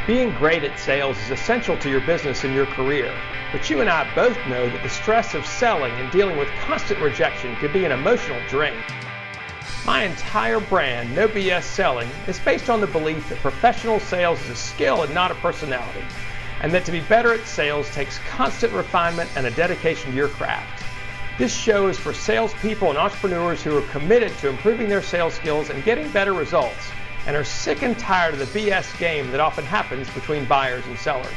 Being great at sales is essential to your business and your career, but you and I both know that the stress of selling and dealing with constant rejection can be an emotional drain. My entire brand, No BS Selling, is based on the belief that professional sales is a skill and not a personality, and that to be better at sales takes constant refinement and a dedication to your craft. This show is for salespeople and entrepreneurs who are committed to improving their sales skills and getting better results, and are sick and tired of the BS game that often happens between buyers and sellers.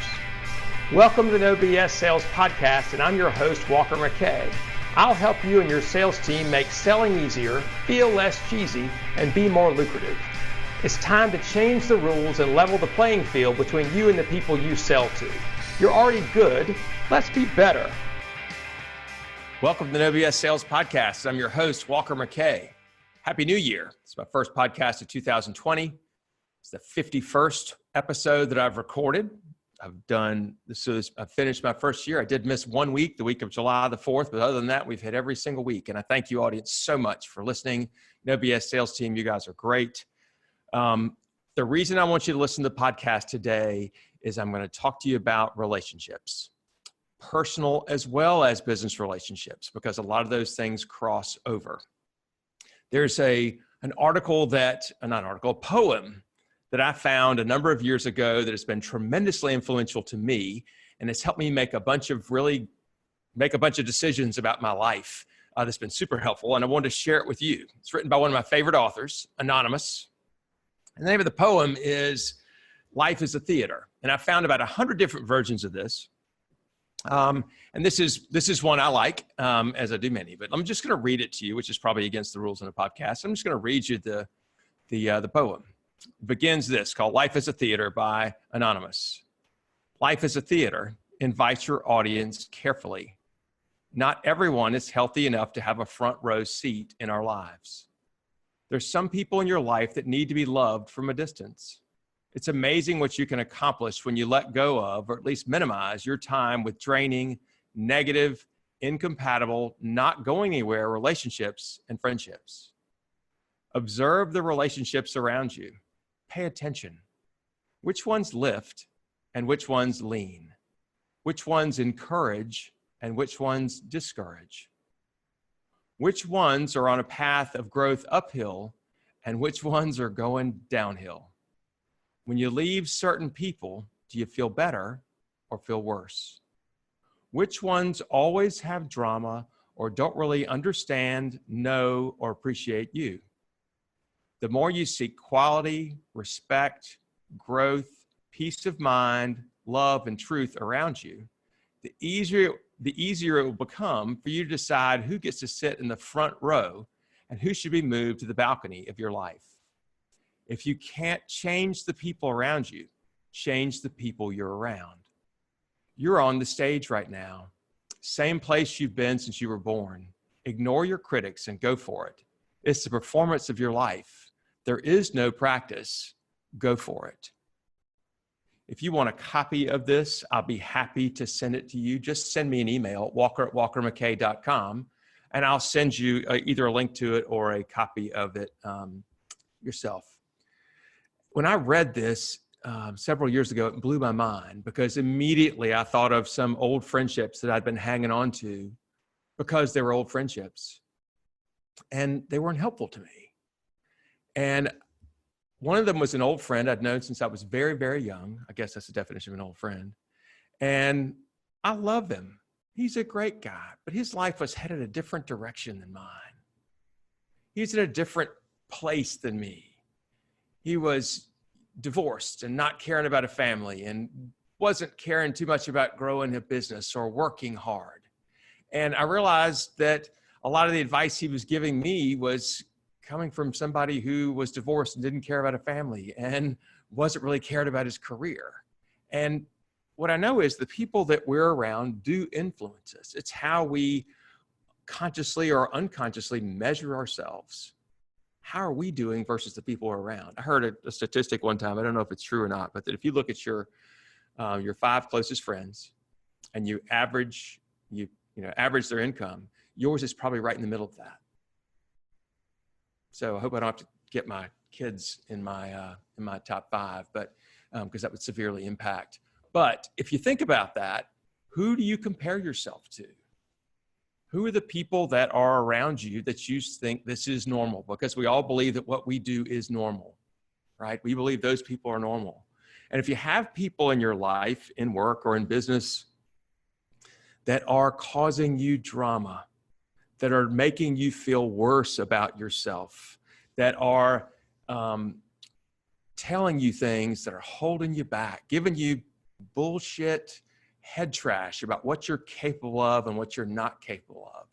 Welcome to the No BS Sales Podcast, and I'm your host, Walker McKay. I'll help you and your sales team make selling easier, feel less cheesy, and be more lucrative. It's time to change the rules and level the playing field between you and the people you sell to. You're already good, let's be better. Welcome to the No BS Sales Podcast. I'm your host, Walker McKay. Happy New Year. It's my first podcast of 2020. It's the 51st episode that I've recorded. I've finished my first year. I did miss 1 week, the week of July the 4th, but other than that, we've hit every single week. And I thank you, audience, so much for listening. No BS Sales Team, you guys are great. The reason I want you to listen to the podcast today is I'm going to talk to you about relationships, personal as well as business relationships, because a lot of those things cross over. There's a poem that I found a number of years ago that has been tremendously influential to me, and it's helped me make a bunch of decisions about my life. That's been super helpful, and I wanted to share it with you. It's written by one of my favorite authors, Anonymous. And the name of the poem is Life is a Theater. And I found about 100 different versions of this. And this is one I like, as I do many, but I'm just going to read it to you, which is probably against the rules in a podcast. I'm just going to read you the poem. It begins this, called Life is a Theater by Anonymous. Life is a theater. Invite your audience carefully. Not everyone is healthy enough to have a front row seat in our lives. There's some people in your life that need to be loved from a distance. It's amazing what you can accomplish when you let go of, or at least minimize, your time with draining, negative, incompatible, not going anywhere relationships and friendships. Observe the relationships around you. Pay attention. Which ones lift and which ones lean? Which ones encourage and which ones discourage? Which ones are on a path of growth uphill and which ones are going downhill? When you leave certain people, do you feel better or feel worse? Which ones always have drama or don't really understand, know, or appreciate you? The more you seek quality, respect, growth, peace of mind, love, and truth around you, the easier it will become for you to decide who gets to sit in the front row and who should be moved to the balcony of your life. If you can't change the people around you, change the people you're around. You're on the stage right now. Same place you've been since you were born. Ignore your critics and go for it. It's the performance of your life. There is no practice. Go for it. If you want a copy of this, I'll be happy to send it to you. Just send me an email, walker@walkermckay.com, and I'll send you either a link to it or a copy of it yourself. When I read this several years ago, it blew my mind because immediately I thought of some old friendships that I'd been hanging on to because they were old friendships and they weren't helpful to me. And one of them was an old friend I'd known since I was very, very young. I guess that's the definition of an old friend. And I love him. He's a great guy, but his life was headed a different direction than mine. He's in a different place than me. He was divorced and not caring about a family and wasn't caring too much about growing a business or working hard. And I realized that a lot of the advice he was giving me was coming from somebody who was divorced and didn't care about a family and wasn't really cared about his career. And what I know is the people that we're around do influence us. It's how we consciously or unconsciously measure ourselves. How are we doing versus the people around? I heard a statistic one time, I don't know if it's true or not, but that if you look at your 5 closest friends and you average their income, yours is probably right in the middle of that. So I hope I don't have to get my kids in my top 5, but because that would severely impact. But if you think about that, who do you compare yourself to? Who are the people that are around you that you think this is normal? Because we all believe that what we do is normal, right? We believe those people are normal. And if you have people in your life, in work or in business, that are causing you drama, that are making you feel worse about yourself, that are telling you things that are holding you back, giving you bullshit head trash about what you're capable of and what you're not capable of.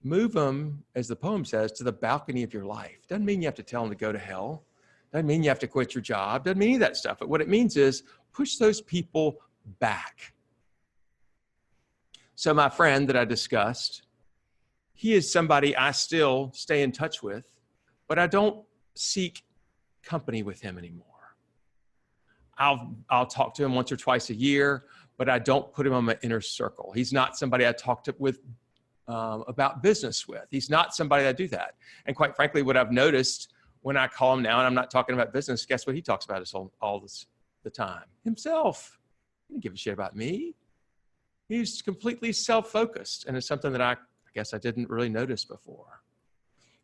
Move them, as the poem says, to the balcony of your life. Doesn't mean you have to tell them to go to hell. Doesn't mean you have to quit your job. Doesn't mean any of that stuff. But what it means is push those people back. So my friend that I discussed, he is somebody I still stay in touch with, but I don't seek company with him anymore. I'll talk to him once or twice a year, but I don't put him on my inner circle. He's not somebody I talk to with about business with. He's not somebody that I do that. And quite frankly, what I've noticed when I call him now, and I'm not talking about business, guess what he talks about all the time? Himself. He didn't give a shit about me. He's completely self-focused, and it's something that I guess I didn't really notice before.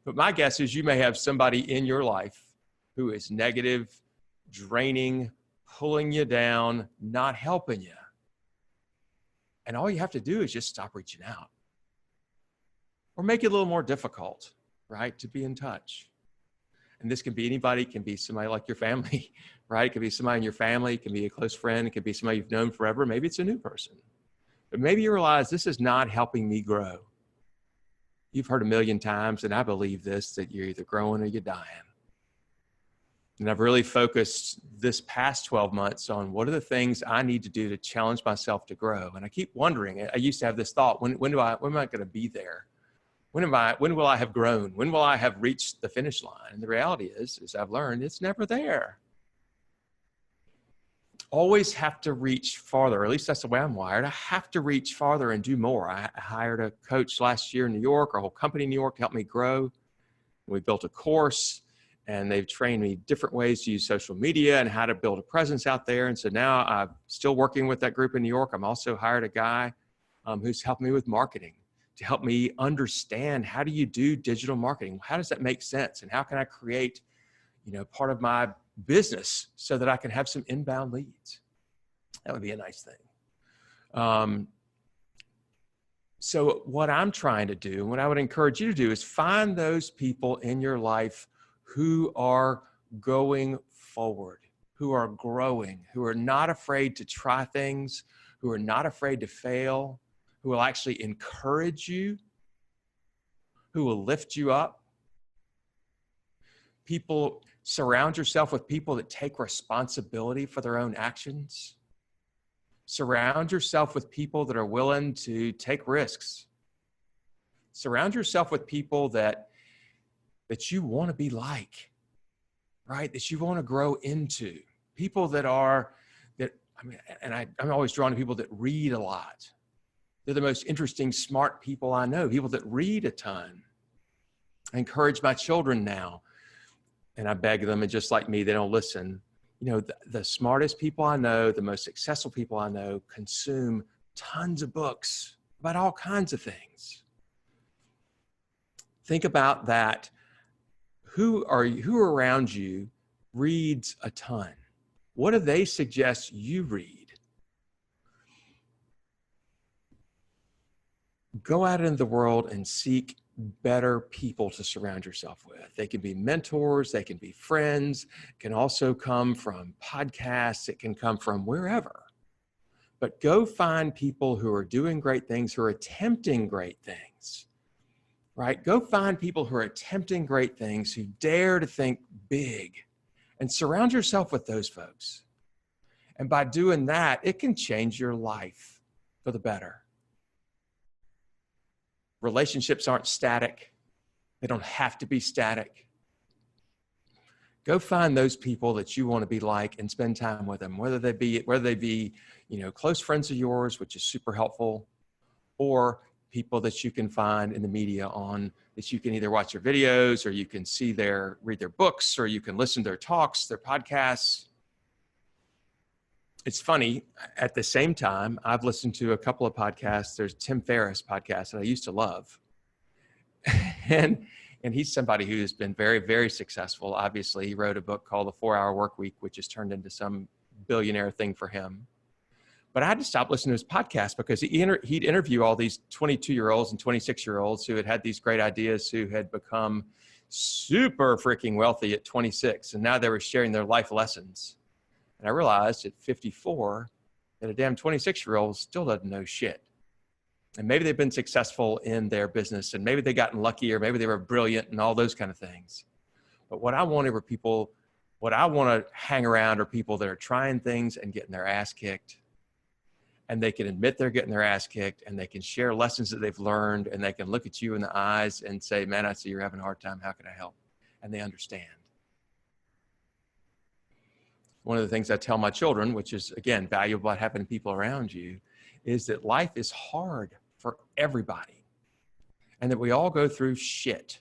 But my guess is you may have somebody in your life who is negative, draining, pulling you down, not helping you. And all you have to do is just stop reaching out. Or make it a little more difficult, right, to be in touch. And this can be anybody. It can be somebody like your family, right? It can be somebody in your family. It can be a close friend. It could be somebody you've known forever. Maybe it's a new person. But maybe you realize this is not helping me grow. You've heard a million times, and I believe this, that you're either growing or you're dying. And I've really focused this past 12 months on what are the things I need to do to challenge myself to grow. And I keep wondering, I used to have this thought, when am I going to be there? When will I have grown? When will I have reached the finish line? And the reality is, as I've learned, it's never there. Always have to reach farther. Or at least that's the way I'm wired. I have to reach farther and do more. I hired a coach last year in New York, our whole company in New York, to help me grow. We built a course. And they've trained me different ways to use social media and how to build a presence out there. And so now I'm still working with that group in New York. I'm also hired a guy who's helped me with marketing to help me understand, how do you do digital marketing? How does that make sense? And how can I create, part of my business so that I can have some inbound leads? That would be a nice thing. So what I'm trying to do, and what I would encourage you to do, is find those people in your life who are going forward, who are growing, who are not afraid to try things, who are not afraid to fail, who will actually encourage you, who will lift you up. Surround yourself with people that take responsibility for their own actions. Surround yourself with people that are willing to take risks. Surround yourself with people that you want to be like, right? That you want to grow into. People I'm always drawn to people that read a lot. They're the most interesting, smart people I know, people that read a ton. I encourage my children now, and I beg them, and just like me, they don't listen. The smartest people I know, the most successful people I know, consume tons of books about all kinds of things. Think about that. Who around you reads a ton? What do they suggest you read? Go out into the world and seek better people to surround yourself with. They can be mentors, they can be friends, it can also come from podcasts, it can come from wherever. But go find people who are doing great things, who are attempting great things. Right? Go find people who are attempting great things, who dare to think big, and surround yourself with those folks. And by doing that, it can change your life for the better. Relationships aren't static. They don't have to be static. Go find those people that you want to be like and spend time with them, whether they be, close friends of yours, which is super helpful, or people that you can find in the media that you can either watch their videos, or you can read their books, or you can listen to their talks, their podcasts. It's funny. At the same time, I've listened to a couple of podcasts. There's Tim Ferriss podcast that I used to love. and he's somebody who's been very, very successful. Obviously, he wrote a book called The 4-Hour Workweek, which has turned into some billionaire thing for him. But I had to stop listening to his podcast because he'd interview all these 22-year-olds and 26-year-olds who had had these great ideas, who had become super freaking wealthy at 26. And now they were sharing their life lessons. And I realized at 54 that a damn 26-year-old still doesn't know shit. And maybe they've been successful in their business, and maybe they gotten lucky, or maybe they were brilliant and all those kind of things. But what I want to hang around are people that are trying things and getting their ass kicked. And they can admit they're getting their ass kicked, and they can share lessons that they've learned, and they can look at you in the eyes and say, man, I see you're having a hard time. How can I help? And they understand. One of the things I tell my children, which is, again, valuable about having people around you, is that life is hard for everybody, and that we all go through shit,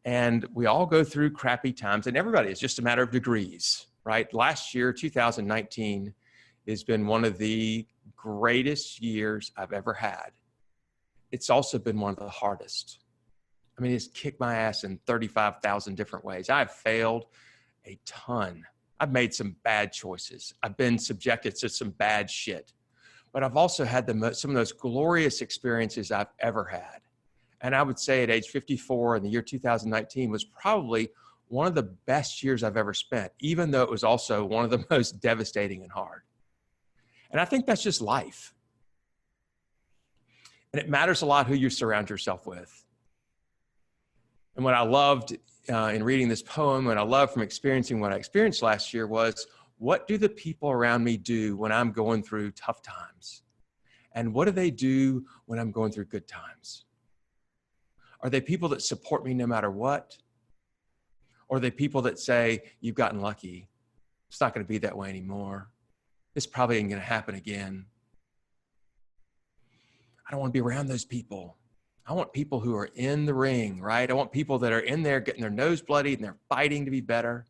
and we all go through crappy times, and everybody is just a matter of degrees, right? Last year, 2019, has been one of the greatest years I've ever had. It's also been one of the hardest. I mean, it's kicked my ass in 35,000 different ways. I've failed a ton. I've made some bad choices. I've been subjected to some bad shit. But I've also had some of those glorious experiences I've ever had. And I would say at age 54 in the year 2019 was probably one of the best years I've ever spent, even though it was also one of the most devastating and hard. And I think that's just life. And it matters a lot who you surround yourself with. And what I loved in reading this poem, and I loved from experiencing what I experienced last year, was, what do the people around me do when I'm going through tough times? And what do they do when I'm going through good times? Are they people that support me no matter what? Or are they people that say, you've gotten lucky, it's not going to be that way anymore, this probably ain't going to happen again? I don't want to be around those people. I want people who are in the ring, right? I want people that are in there getting their nose bloody and they're fighting to be better.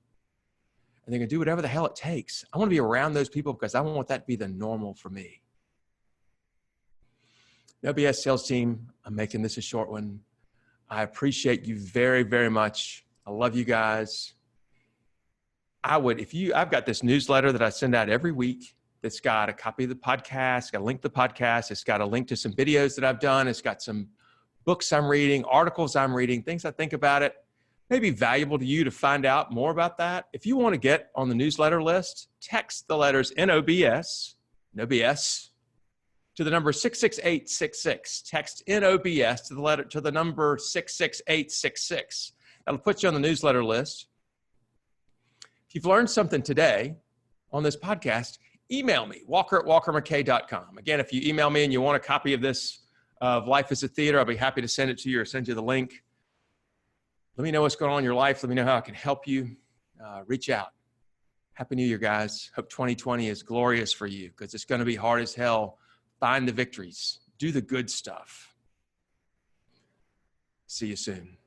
And they're going to do whatever the hell it takes. I want to be around those people because I want that to be the normal for me. No BS sales team, I'm making this a short one. I appreciate you very, very much. I love you guys. I've got this newsletter that I send out every week that's got a copy of the podcast, got a link to the podcast. It's got a link to some videos that I've done. It's got some books I'm reading, articles I'm reading, things I think about it. May be valuable to you to find out more about that. If you want to get on the newsletter list, text the letters NOBS, no BS, to the number 66866. Text NOBS to the number 66866. That'll put you on the newsletter list. If you've learned something today on this podcast, email me, walker@walkermckay.com. Again, if you email me and you want a copy of this, of Life is a Theater, I'll be happy to send it to you or send you the link. Let me know what's going on in your life. Let me know how I can help you. Reach out. Happy New Year, guys. Hope 2020 is glorious for you, because it's going to be hard as hell. Find the victories. Do the good stuff. See you soon.